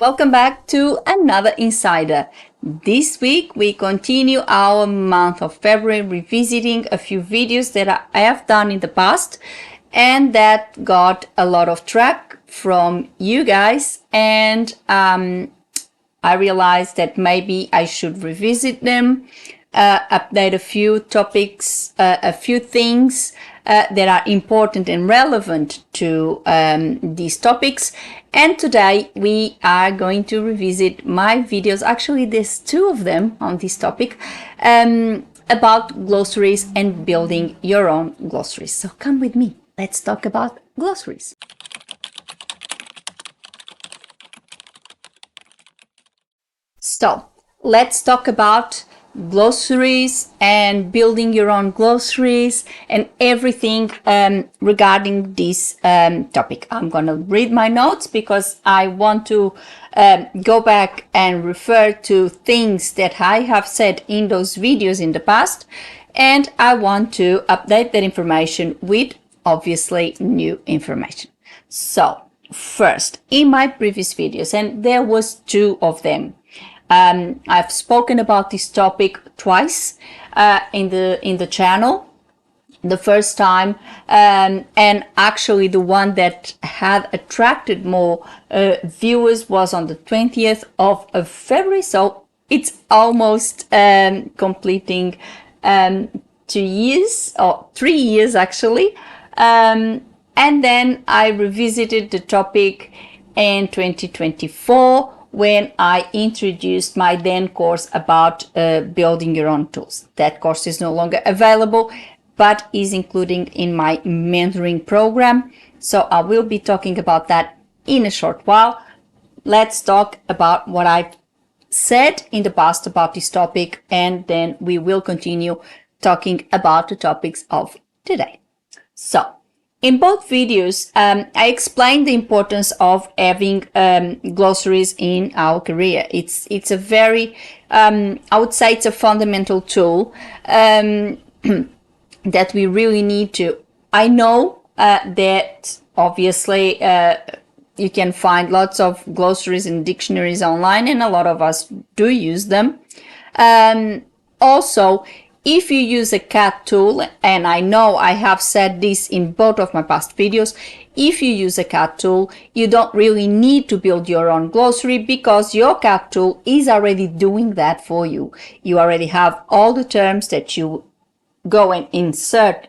Welcome back to another Insider. This week we continue our month of February revisiting a few videos that I have done in the past and that got a lot of track from you guys, and I realized that maybe I should revisit them, update a few topics, a few things that are important and relevant to these topics. And today we are going to revisit my videos. Actually, there's two of them on this topic about glossaries and building your own glossaries. So come with me. Let's talk about glossaries. So let's talk about glossaries and building your own glossaries and everything regarding this topic. I'm going to read my notes because I want to go back and refer to things that I have said in those videos in the past, and I want to update that information with obviously new information. So first, in my previous videos, and there was two of them, I've spoken about this topic twice in the channel. The first time, and actually the one that had attracted more viewers was on the 20th of February. So it's almost completing 2 years, or 3 years actually. And then I revisited the topic in 2024 when I introduced my then course about building your own tools. That course is no longer available, but is included in my mentoring program. So I will be talking about that in a short while. Let's talk about what I've said in the past about this topic, and then we will continue talking about the topics of today. So in both videos, I explained the importance of having glossaries in our career. It's a very, I would say it's a fundamental tool that we really need to. I know that obviously you can find lots of glossaries and dictionaries online, and a lot of us do use them. Also, if you use a CAT tool, and I know I have said this in both of my past videos, if you use a CAT tool, you don't really need to build your own glossary because your CAT tool is already doing that for you. You already have all the terms that you go and insert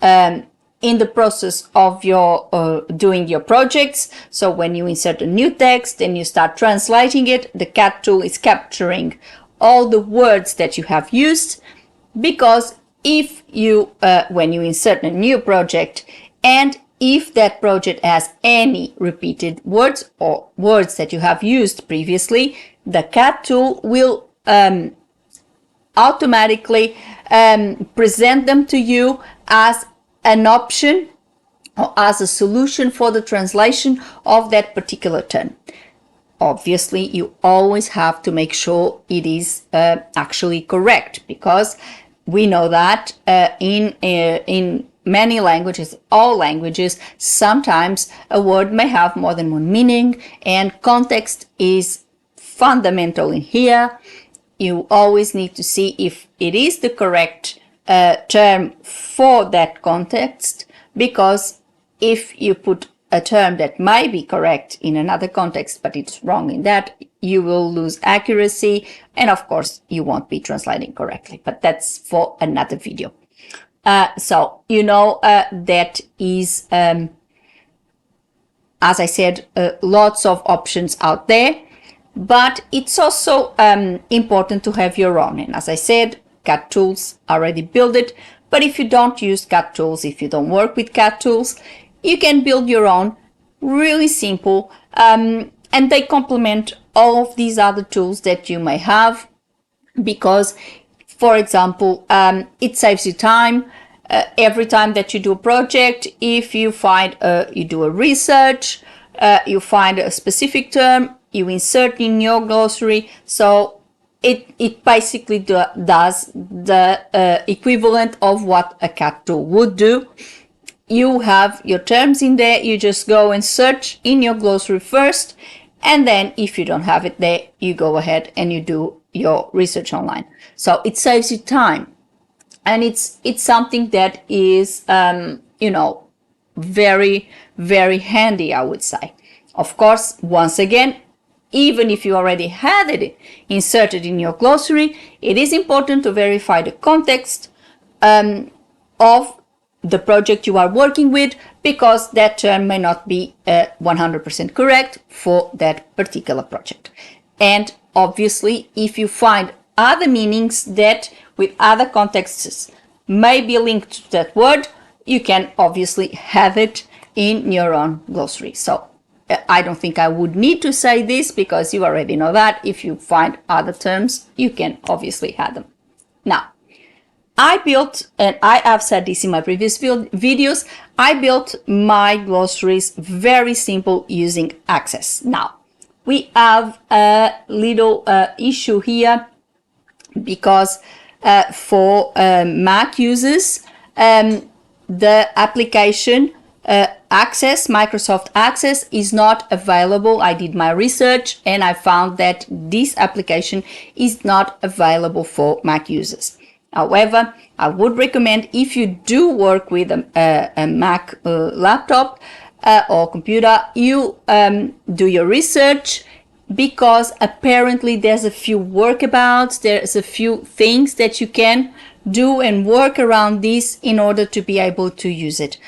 in the process of your doing your projects. So when you insert a new text and you start translating it, the CAT tool is capturing all the words that you have used, because if you when you insert a new project, and if that project has any repeated words or words that you have used previously, the CAT tool will automatically present them to you as an option or as a solution for the translation of that particular term. Obviously, you always have to make sure it is actually correct, because we know that in many languages, all languages, sometimes a word may have more than one meaning, and context is fundamental in here. You always need to see if it is the correct term for that context, because if you put a term that might be correct in another context but it's wrong in that, you will lose accuracy, and of course you won't be translating correctly, but that's for another video. So you know that is as I said, lots of options out there, but it's also important to have your own. And as I said, CAT tools already build it, but if you don't use CAT tools, if you don't work with CAT tools, you can build your own, really simple, and they complement all of these other tools that you may have, because, for example, it saves you time. Every time that you do a project, if you find, you do a research, you find a specific term, you insert in your glossary, so it basically does the equivalent of what a CAT tool would do. You have your terms in there, you just go and search in your glossary first, And then if you don't have it there, you go ahead and you do your research online. So it saves you time. And it's something that is, you know, very, very handy, I would say. Of course, once again, even if you already had it inserted in your glossary, it is important to verify the context of the project you are working with, because that term may not be 100% correct for that particular project. And obviously, if you find other meanings that with other contexts may be linked to that word, you can obviously have it in your own glossary. So I don't think I would need to say this, because you already know that if you find other terms, you can obviously add them. Now, I built, and I have said this in my previous videos, I built my glossaries very simple using Access. Now, we have a little issue here, because for Mac users, the application Access, Microsoft Access, is not available. I did my research and I found that this application is not available for Mac users. However, I would recommend, if you do work with a Mac laptop or computer, you do your research, because apparently there's a few workabouts, there's a few things that you can do and work around this in order to be able to use it.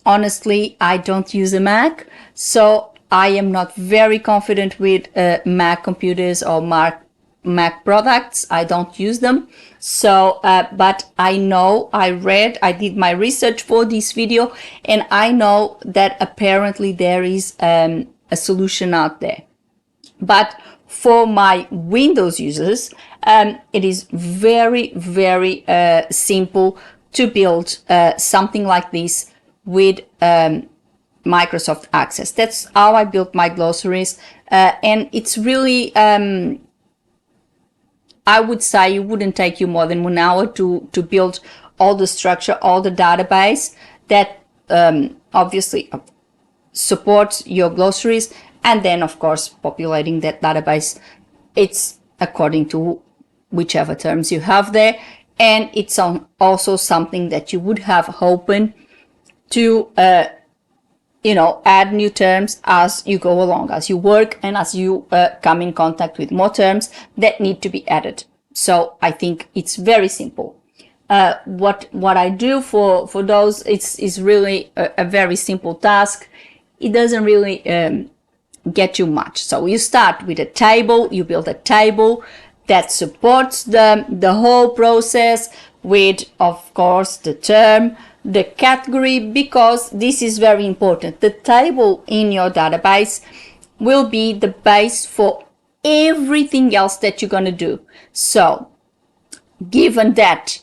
Honestly, I don't use a Mac, so I am not very confident with Mac computers or Mac products. I don't use them. So, but I know, I did my research for this video, and I know that apparently there is a solution out there. But for my Windows users, it is very, very simple to build something like this with Microsoft Access. That's how I built my glossaries, and it's really, I would say it wouldn't take you more than 1 hour to build all the structure, all the database that obviously supports your glossaries, and then of course populating that database. It's according to whichever terms you have there, and it's also something that you would have open to you know, add new terms as you go along, as you work, and as you come in contact with more terms that need to be added. So I think it's very simple. What I do for those, it's really a very simple task. It doesn't really get you much. So you start with a table, you build a table that supports the whole process with, of course, the term, the category, because this is very important. The table in your database will be the base for everything else that you're going to do. So given that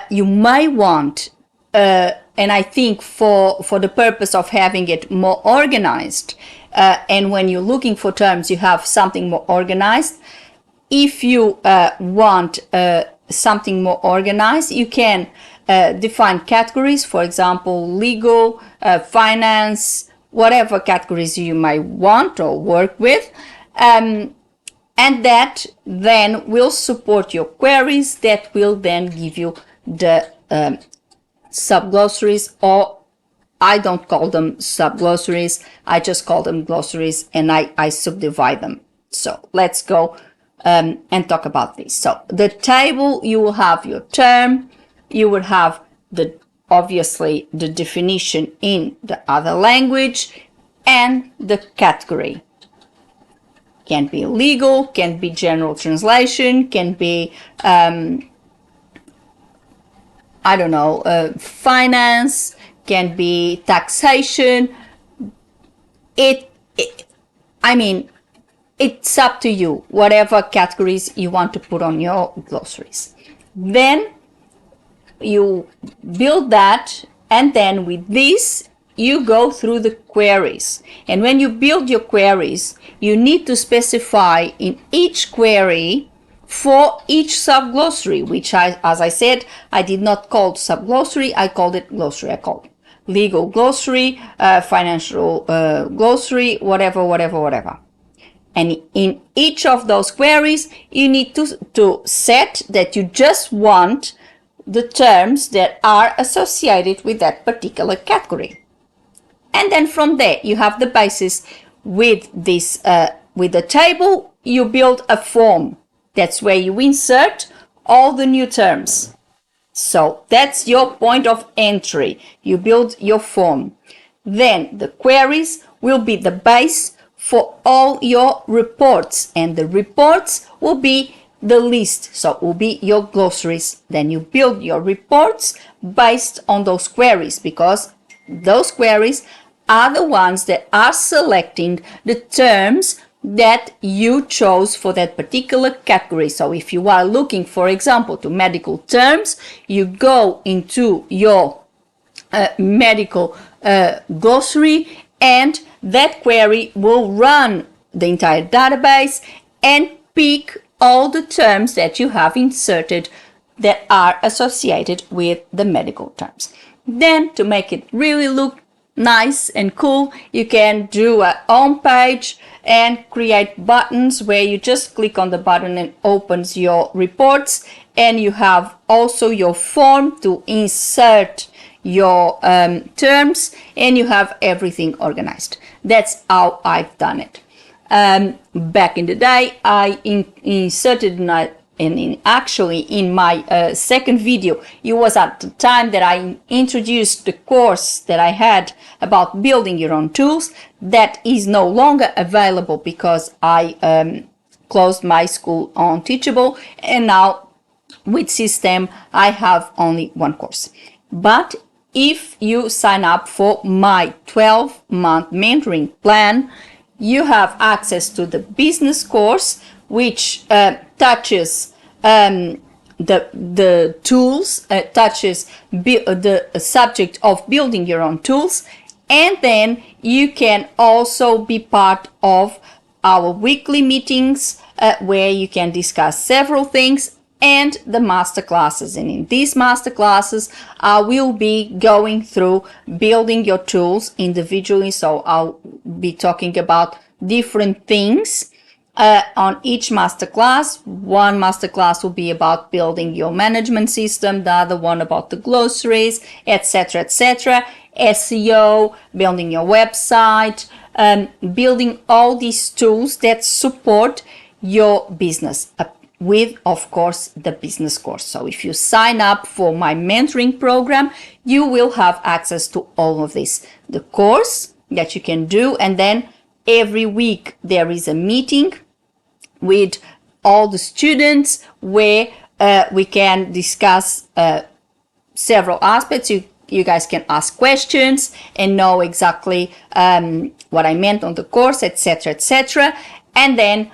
you may want, and I think for the purpose of having it more organized, and when you're looking for terms, you have something more organized. If you want something more organized, you can define categories, for example, legal, finance, whatever categories you might want or work with. And that then will support your queries, that will then give you the subglossaries, or I don't call them subglossaries, I just call them glossaries, and I subdivide them. So let's go and talk about this. So the table, you will have your term, you will have obviously the definition in the other language, and the category. Can be legal, can be general translation, can be I don't know, finance, can be taxation. I mean, it's up to you, whatever categories you want to put on your glossaries. Then you build that, and then with this you go through the queries. And when you build your queries, you need to specify in each query for each subglossary, which as I said, I did not call it subglossary, I called it glossary. I called it legal glossary, financial glossary, whatever. And in each of those queries, you need to set that you just want the terms that are associated with that particular category. And then from there, you have the basis with this, with the table, you build a form. That's where you insert all the new terms. So that's your point of entry. You build your form. Then the queries will be the base for all your reports, and the reports will be the list. So it will be your glossaries. Then you build your reports based on those queries, because those queries are the ones that are selecting the terms that you chose for that particular category. So if you are looking, for example, to medical terms, you go into your medical glossary, and that query will run the entire database and pick all the terms that you have inserted that are associated with the medical terms. Then, to make it really look nice and cool, you can do a home page and create buttons where you just click on the button and opens your reports, and you have also your form to insert your terms, and you have everything organized. That's how I've done it. Back in the day, I inserted actually in my second video, it was at the time that I introduced the course that I had about building your own tools. That is no longer available because I closed my school on Teachable, and now with System I have only one course. But if you sign up for my 12-month mentoring plan, you have access to the business course, which touches the tools, touches the subject of building your own tools, and then you can also be part of our weekly meetings where you can discuss several things, and the master classes. And in these master classes, I will be going through building your tools individually. So I'll be talking about different things on each masterclass. One masterclass will be about building your management system, the other one about the glossaries, etc., etc., SEO, building your website, building all these tools that support your business, with, of course, the business course. So if you sign up for my mentoring program, you will have access to all of this. The course that you can do, and then every week there is a meeting with all the students where we can discuss several aspects. You guys can ask questions and know exactly what I meant on the course, etc., etc. And then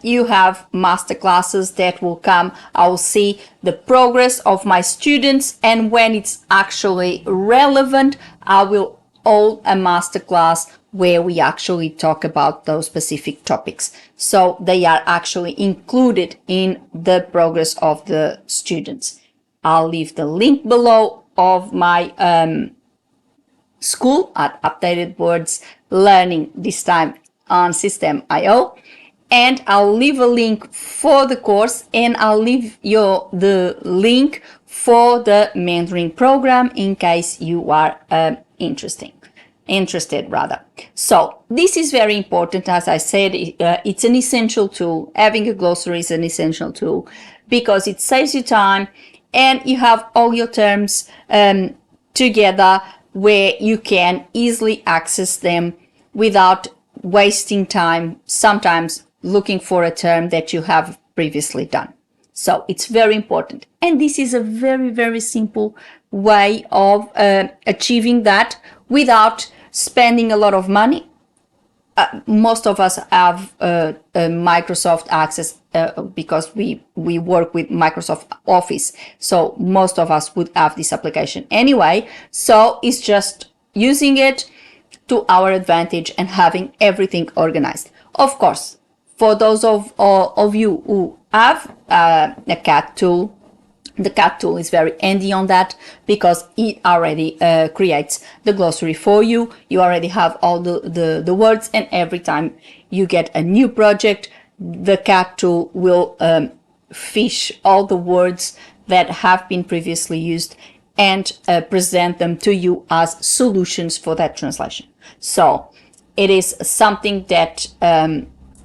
you have master classes that will come. I will see the progress of my students, and when it's actually relevant, I will hold a master class where we actually talk about those specific topics. So they are actually included in the progress of the students. I'll leave the link below of my school at Updated Words Learning, this time on System.io. And I'll leave a link for the course, and I'll leave the link for the mentoring program in case you are interested. So this is very important. As I said, it's an essential tool. Having a glossary is an essential tool because it saves you time, and you have all your terms together where you can easily access them without wasting time, sometimes looking for a term that you have previously done. So it's very important. And this is a very, very simple way of achieving that without spending a lot of money. Most of us have Microsoft access because we work with Microsoft Office. So most of us would have this application anyway. So it's just using it to our advantage and having everything organized. Of course, for those of you who have a CAT tool, The cat tool is very handy on that because it already creates the glossary for you. You already have all the words, and every time you get a new project, the cat tool will fish all the words that have been previously used and present them to you as solutions for that translation. So it is something that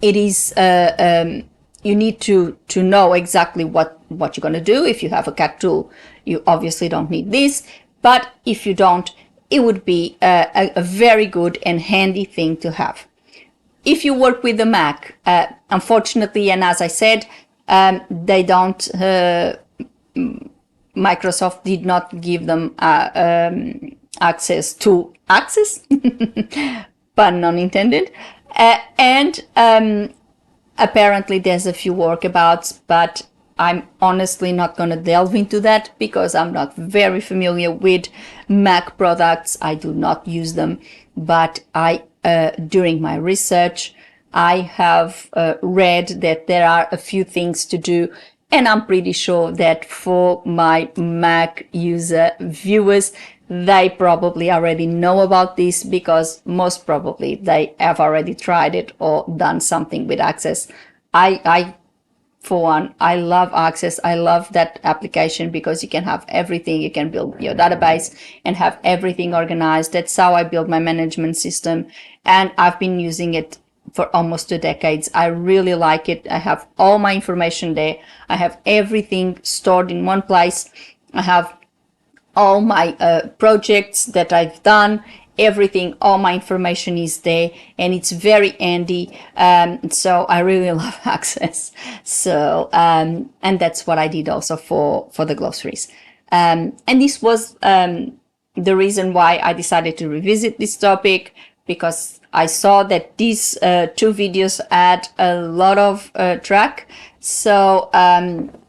it is you need to know exactly what you're going to do. If you have a cat tool, you obviously don't need this, but if you don't, it would be a very good and handy thing to have. If you work with the Mac, unfortunately, and as I said, they don't, Microsoft did not give them access, pun unintended, and apparently there's a few workabouts, but I'm honestly not going to delve into that because I'm not very familiar with Mac products. I do not use them, but during my research, I have read that there are a few things to do, and I'm pretty sure that for my Mac user viewers, they probably already know about this because most probably they have already tried it or done something with Access. For one, I love Access. I love that application because you can have everything. You can build your database and have everything organized. That's how I build my management system. And I've been using it for almost 2 decades. I really like it. I have all my information there. I have everything stored in one place. I have all my projects that I've done, everything, all my information is there, and it's very handy. So I really love Access. So and that's what I did also for the glossaries. And this was the reason why I decided to revisit this topic, because I saw that these 2 videos had a lot of track. So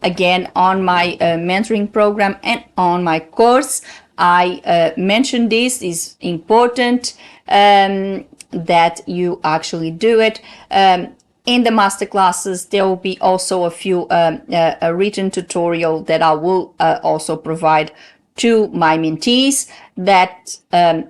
again, on my mentoring program and on my course, I mentioned this is important that you actually do it. In the masterclasses, there will be also a few a written tutorial that I will also provide to my mentees that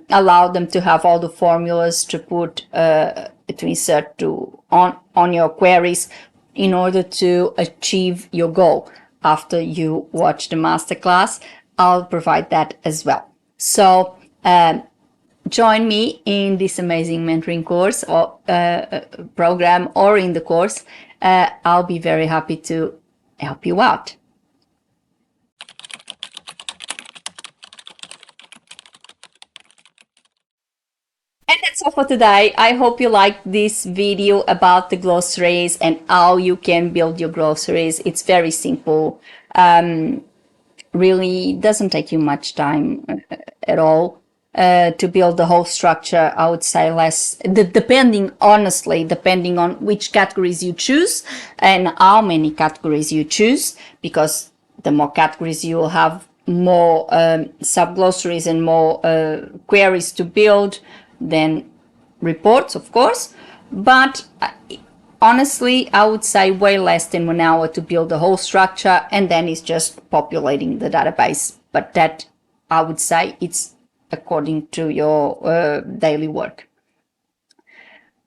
allow them to have all the formulas to put to insert on your queries in order to achieve your goal. After you watch the masterclass, I'll provide that as well. So join me in this amazing mentoring course or program, or in the course. I'll be very happy to help you out. And that's all for today. I hope you liked this video about the glossaries and how you can build your glossaries. It's very simple. Really doesn't take you much time at all to build the whole structure. I would say less, depending on which categories you choose and how many categories you choose, because the more categories you will have, more sub-glossaries and more queries to build than reports, of course. But honestly, I would say way less than 1 hour to build the whole structure, and then it's just populating the database. But that, I would say, it's according to your daily work.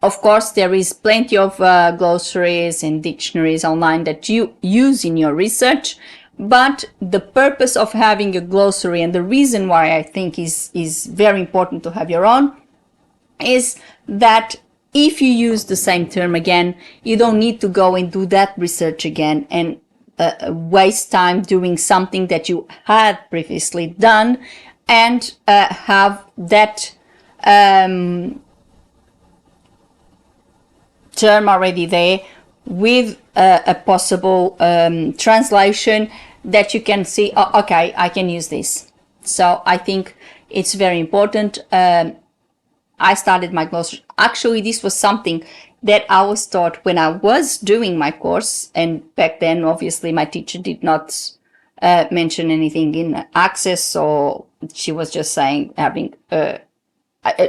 Of course, there is plenty of glossaries and dictionaries online that you use in your research, but the purpose of having a glossary, and the reason why I think is very important to have your own, is that if you use the same term again, you don't need to go and do that research again and waste time doing something that you had previously done and have that term already there with a possible translation that you can see, oh, okay, I can use this. So I think it's very important. I started my glossary. Actually, this was something that I was taught when I was doing my course. And back then, obviously, my teacher did not mention anything in Access, or she was just saying having,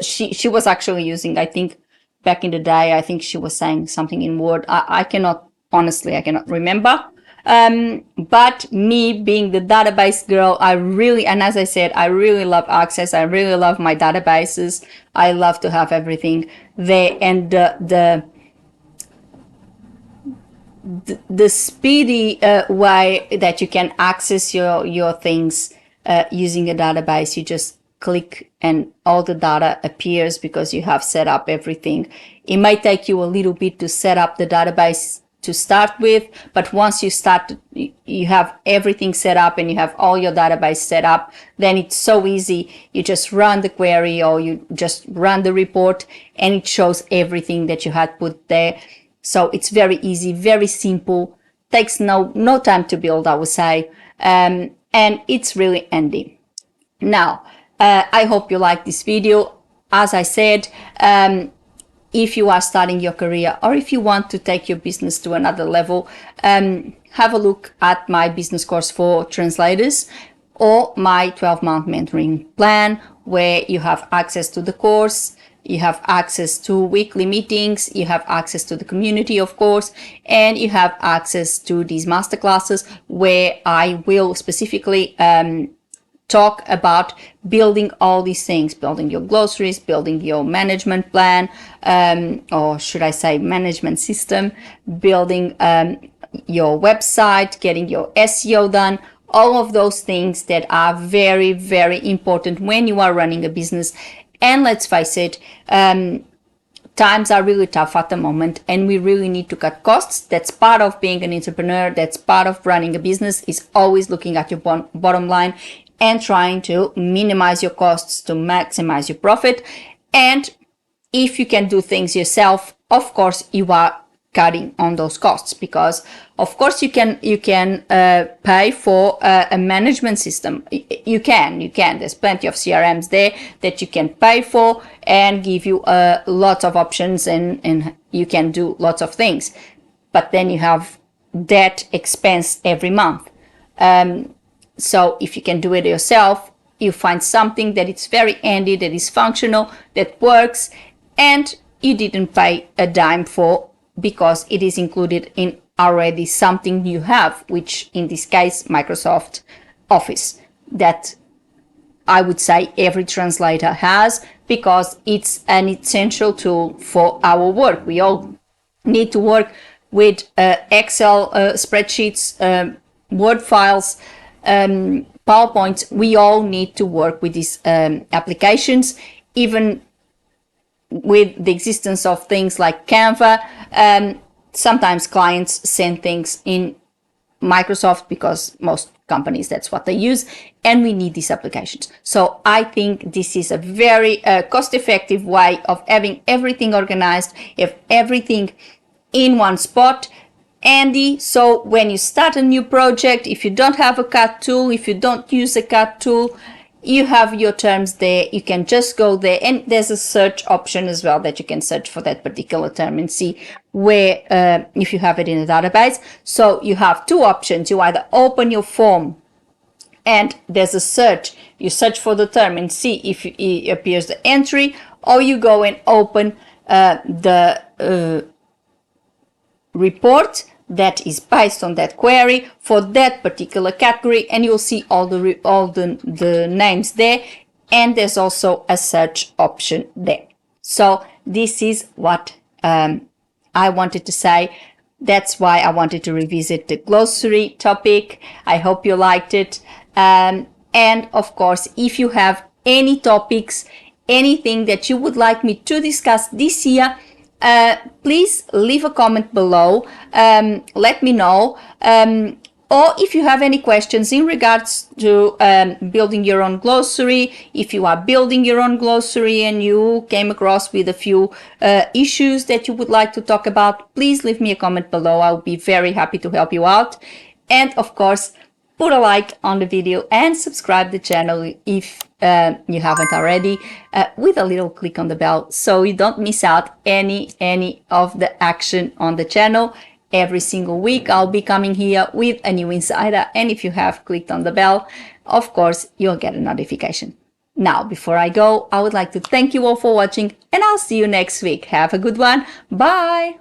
she was actually using, I think, back in the day, I think she was saying something in Word. I cannot, honestly, I cannot remember. But me being the database girl, and as I said, I really love Access. I really love my databases. I love to have everything there, and the speedy way that you can access your things using a database. You just click and all the data appears because you have set up everything. It might take you a little bit to set up the database to start with, but once you start, you have everything set up and you have all your database set up, then it's so easy. You just run the query or you just run the report and it shows everything that you had put there. So it's very easy, very simple, takes no time to build, I would say, and it's really handy. Now, I hope you like this video. As I said, if you are starting your career or if you want to take your business to another level, have a look at my business course for translators or my 12-month mentoring plan, where you have access to the course, you have access to weekly meetings, you have access to the community, of course, and you have access to these masterclasses where I will specifically talk about building all these things, building your glossaries, building your management plan, or should I say management system, building your website, getting your SEO done, all of those things that are very, very important when you are running a business. And let's face it, times are really tough at the moment and we really need to cut costs. That's part of being an entrepreneur. That's part of running a business, is always looking at your bottom line and trying to minimize your costs to maximize your profit. And if you can do things yourself, of course, you are cutting on those costs, because of course you can pay for a management system. You can there's plenty of CRMs there that you can pay for and give you lots of options, and you can do lots of things, but then you have that expense every month. So if you can do it yourself, you find something that is very handy, that is functional, that works, and you didn't pay a dime for, because it is included in already something you have, which in this case, Microsoft Office, that I would say every translator has, because it's an essential tool for our work. We all need to work with Excel spreadsheets, Word files, PowerPoints. We all need to work with these applications, even with the existence of things like Canva. Sometimes clients send things in Microsoft because most companies, that's what they use, and we need these applications. So I think this is a very cost-effective way of having everything organized, have everything in one spot, handy. So when you start a new project, if you don't have a cut tool, if you don't use a cut tool, you have your terms there. You can just go there, and there's a search option as well that you can search for that particular term and see where, if you have it in a database. So you have two options. You either open your form and there's a search, you search for the term and see if it appears the entry, or you go and open the report that is based on that query for that particular category, and you'll see all the names there, and there's also a search option there. So this is what I wanted to say. That's why I wanted to revisit the glossary topic. I hope you liked it, and of course, if you have any topics, anything that you would like me to discuss this year, please leave a comment below. Let me know, or if you have any questions in regards to building your own glossary. If you are building your own glossary and you came across with a few issues that you would like to talk about, please leave me a comment below. I'll be very happy to help you out. And of course, put a like on the video and subscribe the channel if you haven't already, with a little click on the bell so you don't miss out any of the action on the channel. Every single week I'll be coming here with a new insider, and if you have clicked on the bell, of course you'll get a notification. Now, before I go, I would like to thank you all for watching, and I'll see you next week. Have a good one. Bye.